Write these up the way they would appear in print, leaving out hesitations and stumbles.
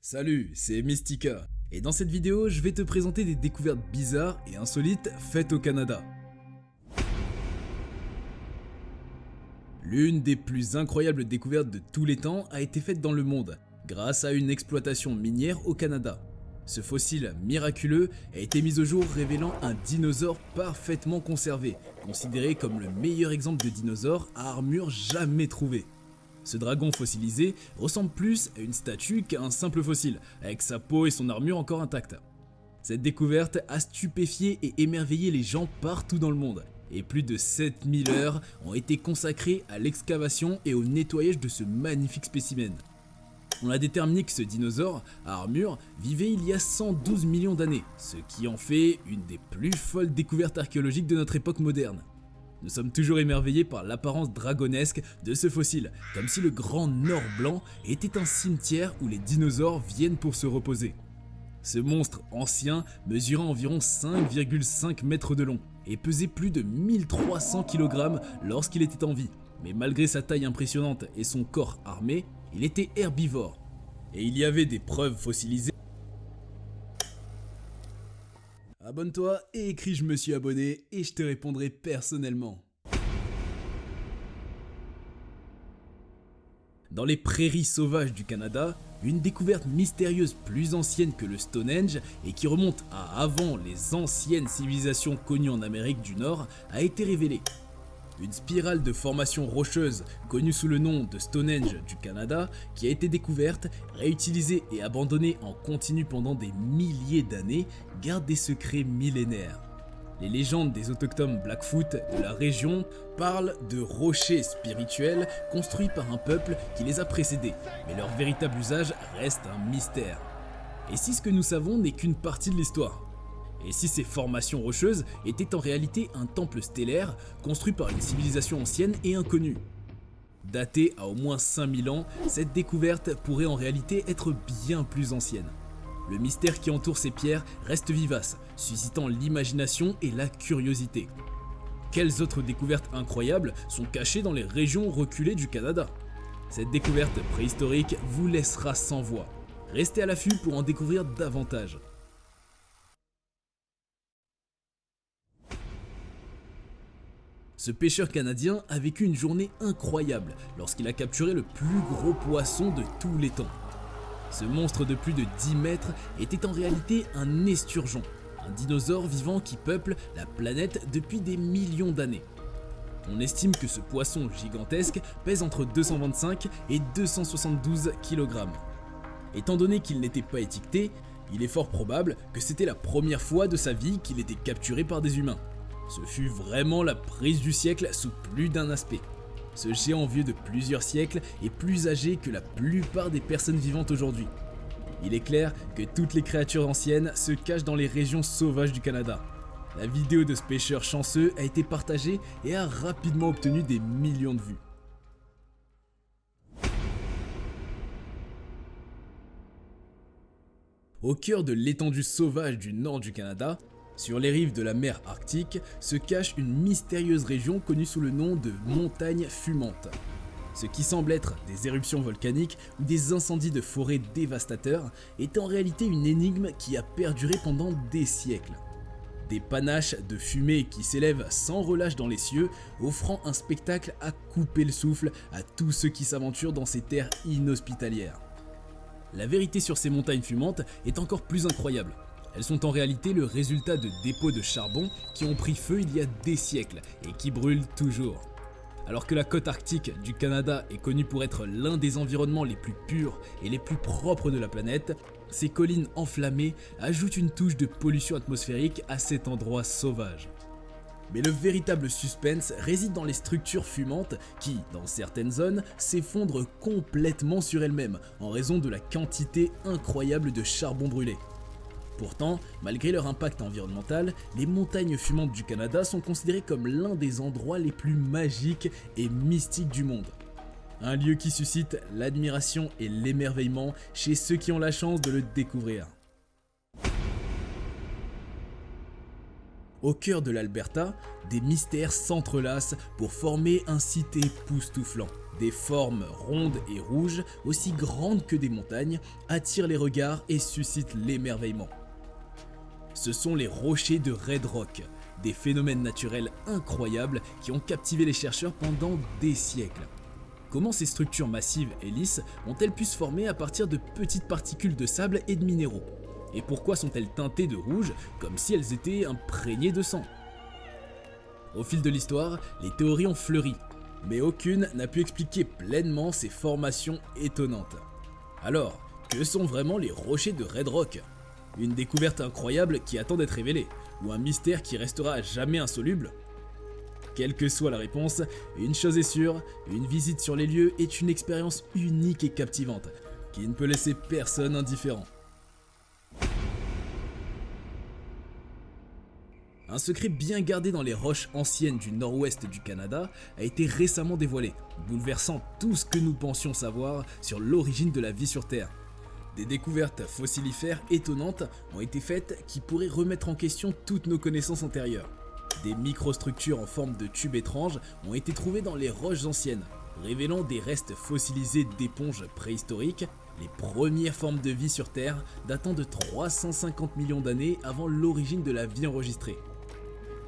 Salut, c'est Mystica, et dans cette vidéo, je vais te présenter des découvertes bizarres et insolites faites au Canada. L'une des plus incroyables découvertes de tous les temps a été faite dans le monde, grâce à une exploitation minière au Canada. Ce fossile miraculeux a été mis au jour révélant un dinosaure parfaitement conservé, considéré comme le meilleur exemple de dinosaure à armure jamais trouvé. Ce dragon fossilisé ressemble plus à une statue qu'à un simple fossile, avec sa peau et son armure encore intactes. Cette découverte a stupéfié et émerveillé les gens partout dans le monde, et plus de 7000 heures ont été consacrées à l'excavation et au nettoyage de ce magnifique spécimen. On a déterminé que ce dinosaure à armure vivait il y a 112 millions d'années, ce qui en fait une des plus folles découvertes archéologiques de notre époque moderne. Nous sommes toujours émerveillés par l'apparence dragonesque de ce fossile, comme si le grand Nord blanc était un cimetière où les dinosaures viennent pour se reposer. Ce monstre ancien mesurait environ 5,5 mètres de long et pesait plus de 1300 kg lorsqu'il était en vie, mais malgré sa taille impressionnante et son corps armé, il était herbivore. Et il y avait des preuves fossilisées. Abonne-toi et écris « Je me suis abonné » et je te répondrai personnellement. Dans les prairies sauvages du Canada, une découverte mystérieuse plus ancienne que le Stonehenge et qui remonte à avant les anciennes civilisations connues en Amérique du Nord a été révélée. Une spirale de formation rocheuse connue sous le nom de Stonehenge du Canada qui a été découverte, réutilisée et abandonnée en continu pendant des milliers d'années garde des secrets millénaires. Les légendes des autochtones Blackfoot de la région parlent de rochers spirituels construits par un peuple qui les a précédés, mais leur véritable usage reste un mystère. Et si ce que nous savons n'est qu'une partie de l'histoire ? Et si ces formations rocheuses étaient en réalité un temple stellaire construit par une civilisation ancienne et inconnue? Datée à au moins 5000 ans, cette découverte pourrait en réalité être bien plus ancienne. Le mystère qui entoure ces pierres reste vivace, suscitant l'imagination et la curiosité. Quelles autres découvertes incroyables sont cachées dans les régions reculées du Canada? Cette découverte préhistorique vous laissera sans voix. Restez à l'affût pour en découvrir davantage. Ce pêcheur canadien a vécu une journée incroyable lorsqu'il a capturé le plus gros poisson de tous les temps. Ce monstre de plus de 10 mètres était en réalité un esturgeon, un dinosaure vivant qui peuple la planète depuis des millions d'années. On estime que ce poisson gigantesque pèse entre 225 et 272 kg. Étant donné qu'il n'était pas étiqueté, il est fort probable que c'était la première fois de sa vie qu'il était capturé par des humains. Ce fut vraiment la prise du siècle sous plus d'un aspect. Ce géant vieux de plusieurs siècles est plus âgé que la plupart des personnes vivantes aujourd'hui. Il est clair que toutes les créatures anciennes se cachent dans les régions sauvages du Canada. La vidéo de ce pêcheur chanceux a été partagée et a rapidement obtenu des millions de vues. Au cœur de l'étendue sauvage du nord du Canada, sur les rives de la mer Arctique, se cache une mystérieuse région connue sous le nom de montagnes fumantes. Ce qui semble être des éruptions volcaniques ou des incendies de forêt dévastateurs est en réalité une énigme qui a perduré pendant des siècles. Des panaches de fumée qui s'élèvent sans relâche dans les cieux, offrant un spectacle à couper le souffle à tous ceux qui s'aventurent dans ces terres inhospitalières. La vérité sur ces montagnes fumantes est encore plus incroyable. Elles sont en réalité le résultat de dépôts de charbon qui ont pris feu il y a des siècles et qui brûlent toujours. Alors que la côte arctique du Canada est connue pour être l'un des environnements les plus purs et les plus propres de la planète, ces collines enflammées ajoutent une touche de pollution atmosphérique à cet endroit sauvage. Mais le véritable suspense réside dans les structures fumantes qui, dans certaines zones, s'effondrent complètement sur elles-mêmes en raison de la quantité incroyable de charbon brûlé. Pourtant, malgré leur impact environnemental, les montagnes fumantes du Canada sont considérées comme l'un des endroits les plus magiques et mystiques du monde. Un lieu qui suscite l'admiration et l'émerveillement chez ceux qui ont la chance de le découvrir. Au cœur de l'Alberta, des mystères s'entrelacent pour former un site époustouflant, Des formes rondes et rouges, aussi grandes que des montagnes, attirent les regards et suscitent l'émerveillement. Ce sont les rochers de Red Rock, des phénomènes naturels incroyables qui ont captivé les chercheurs pendant des siècles. Comment ces structures massives et lisses ont-elles pu se former à partir de petites particules de sable et de minéraux? Et pourquoi sont-elles teintées de rouge comme si elles étaient imprégnées de sang? Au fil de l'histoire, les théories ont fleuri, mais aucune n'a pu expliquer pleinement ces formations étonnantes. Alors, que sont vraiment les rochers de Red Rock? Une découverte incroyable qui attend d'être révélée, ou un mystère qui restera à jamais insoluble? Quelle que soit la réponse, une chose est sûre, une visite sur les lieux est une expérience unique et captivante, qui ne peut laisser personne indifférent. Un secret bien gardé dans les roches anciennes du nord-ouest du Canada a été récemment dévoilé, bouleversant tout ce que nous pensions savoir sur l'origine de la vie sur Terre. Des découvertes fossilifères étonnantes ont été faites qui pourraient remettre en question toutes nos connaissances antérieures. Des microstructures en forme de tubes étranges ont été trouvées dans les roches anciennes, révélant des restes fossilisés d'éponges préhistoriques, les premières formes de vie sur Terre datant de 350 millions d'années avant l'origine de la vie enregistrée.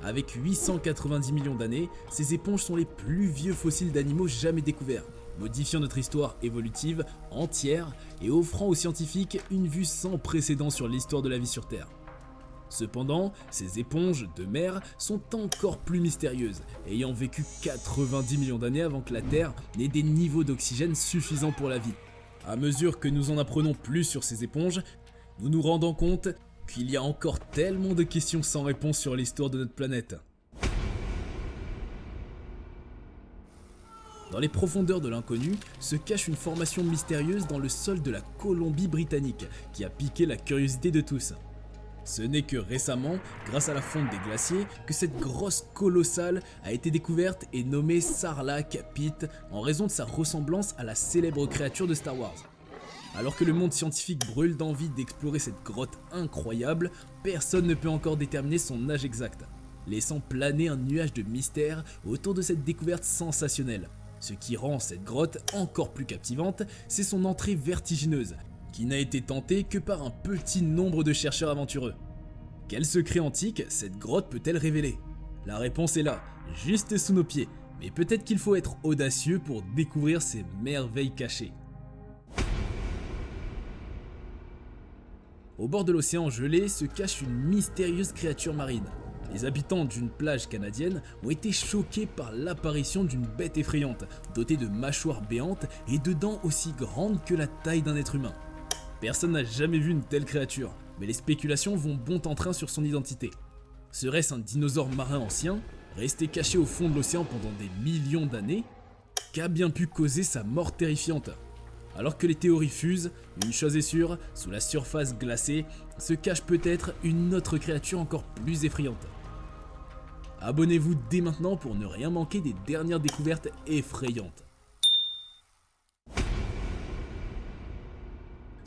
Avec 890 millions d'années, ces éponges sont les plus vieux fossiles d'animaux jamais découverts, modifiant notre histoire évolutive entière et offrant aux scientifiques une vue sans précédent sur l'histoire de la vie sur Terre. Cependant, ces éponges de mer sont encore plus mystérieuses, ayant vécu 90 millions d'années avant que la Terre n'ait des niveaux d'oxygène suffisants pour la vie. À mesure que nous en apprenons plus sur ces éponges, nous nous rendons compte qu'il y a encore tellement de questions sans réponse sur l'histoire de notre planète. Dans les profondeurs de l'inconnu se cache une formation mystérieuse dans le sol de la Colombie-Britannique qui a piqué la curiosité de tous. Ce n'est que récemment, grâce à la fonte des glaciers, que cette grosse colossale a été découverte et nommée Sarlacc Pit en raison de sa ressemblance à la célèbre créature de Star Wars. Alors que le monde scientifique brûle d'envie d'explorer cette grotte incroyable, personne ne peut encore déterminer son âge exact, laissant planer un nuage de mystère autour de cette découverte sensationnelle. Ce qui rend cette grotte encore plus captivante, c'est son entrée vertigineuse, qui n'a été tentée que par un petit nombre de chercheurs aventureux. Quel secret antique cette grotte peut-elle révéler? La réponse est là, juste sous nos pieds, mais peut-être qu'il faut être audacieux pour découvrir ces merveilles cachées. Au bord de l'océan gelé se cache une mystérieuse créature marine. Les habitants d'une plage canadienne ont été choqués par l'apparition d'une bête effrayante, dotée de mâchoires béantes et de dents aussi grandes que la taille d'un être humain. Personne n'a jamais vu une telle créature, mais les spéculations vont bon en train sur son identité. Serait-ce un dinosaure marin ancien, resté caché au fond de l'océan pendant des millions d'années? Qu'a bien pu causer sa mort terrifiante? Alors que les théories fusent, une chose est sûre, sous la surface glacée se cache peut-être une autre créature encore plus effrayante. Abonnez-vous dès maintenant pour ne rien manquer des dernières découvertes effrayantes.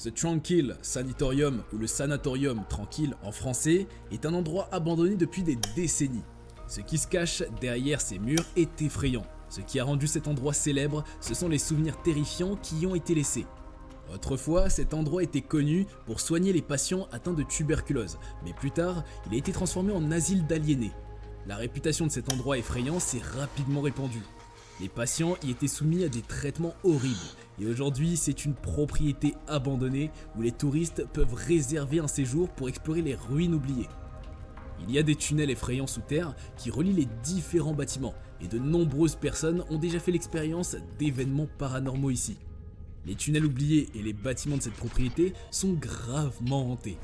The Tranquil Sanatorium, ou le Sanatorium Tranquille en français, est un endroit abandonné depuis des décennies. Ce qui se cache derrière ces murs est effrayant. Ce qui a rendu cet endroit célèbre, ce sont les souvenirs terrifiants qui y ont été laissés. Autrefois, cet endroit était connu pour soigner les patients atteints de tuberculose, mais plus tard, il a été transformé en asile d'aliénés. La réputation de cet endroit effrayant s'est rapidement répandue. Les patients y étaient soumis à des traitements horribles, et aujourd'hui c'est une propriété abandonnée où les touristes peuvent réserver un séjour pour explorer les ruines oubliées. Il y a des tunnels effrayants sous terre qui relient les différents bâtiments, et de nombreuses personnes ont déjà fait l'expérience d'événements paranormaux ici. Les tunnels oubliés et les bâtiments de cette propriété sont gravement hantés.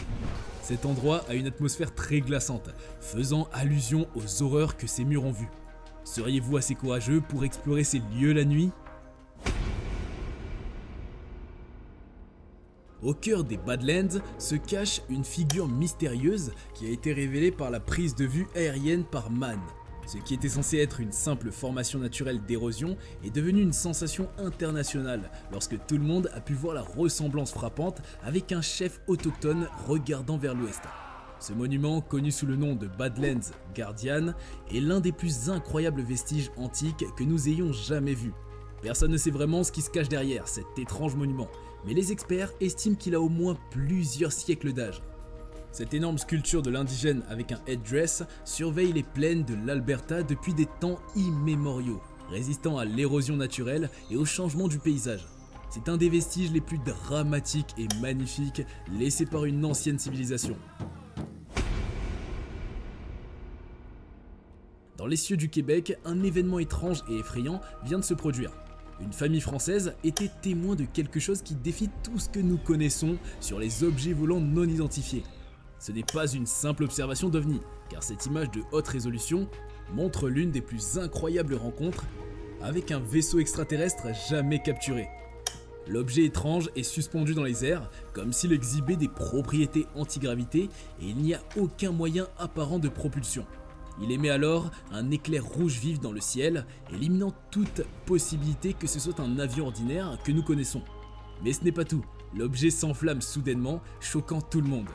Cet endroit a une atmosphère très glaçante, faisant allusion aux horreurs que ces murs ont vues. Seriez-vous assez courageux pour explorer ces lieux la nuit? Au cœur des Badlands se cache une figure mystérieuse qui a été révélée par la prise de vue aérienne par Mann. Ce qui était censé être une simple formation naturelle d'érosion est devenu une sensation internationale lorsque tout le monde a pu voir la ressemblance frappante avec un chef autochtone regardant vers l'ouest. Ce monument, connu sous le nom de Badlands Guardian, est l'un des plus incroyables vestiges antiques que nous ayons jamais vus. Personne ne sait vraiment ce qui se cache derrière cet étrange monument, mais les experts estiment qu'il a au moins plusieurs siècles d'âge. Cette énorme sculpture de l'indigène avec un headdress surveille les plaines de l'Alberta depuis des temps immémoriaux, résistant à l'érosion naturelle et au changement du paysage. C'est un des vestiges les plus dramatiques et magnifiques laissés par une ancienne civilisation. Dans les cieux du Québec, un événement étrange et effrayant vient de se produire. Une famille française était témoin de quelque chose qui défie tout ce que nous connaissons sur les objets volants non identifiés. Ce n'est pas une simple observation d'OVNI, car cette image de haute résolution montre l'une des plus incroyables rencontres avec un vaisseau extraterrestre jamais capturé. L'objet étrange est suspendu dans les airs, comme s'il exhibait des propriétés antigravité et il n'y a aucun moyen apparent de propulsion. Il émet alors un éclair rouge vif dans le ciel, éliminant toute possibilité que ce soit un avion ordinaire que nous connaissons. Mais ce n'est pas tout, l'objet s'enflamme soudainement, choquant tout le monde.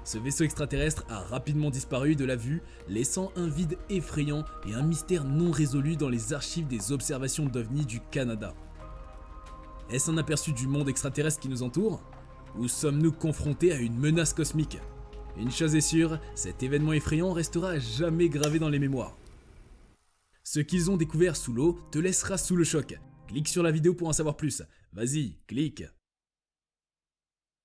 Ce vaisseau extraterrestre a rapidement disparu de la vue, laissant un vide effrayant et un mystère non résolu dans les archives des observations d'OVNI du Canada. Est-ce un aperçu du monde extraterrestre qui nous entoure? Ou sommes-nous confrontés à une menace cosmique? Une chose est sûre, cet événement effrayant restera à jamais gravé dans les mémoires. Ce qu'ils ont découvert sous l'eau te laissera sous le choc. Clique sur la vidéo pour en savoir plus. Vas-y, clique.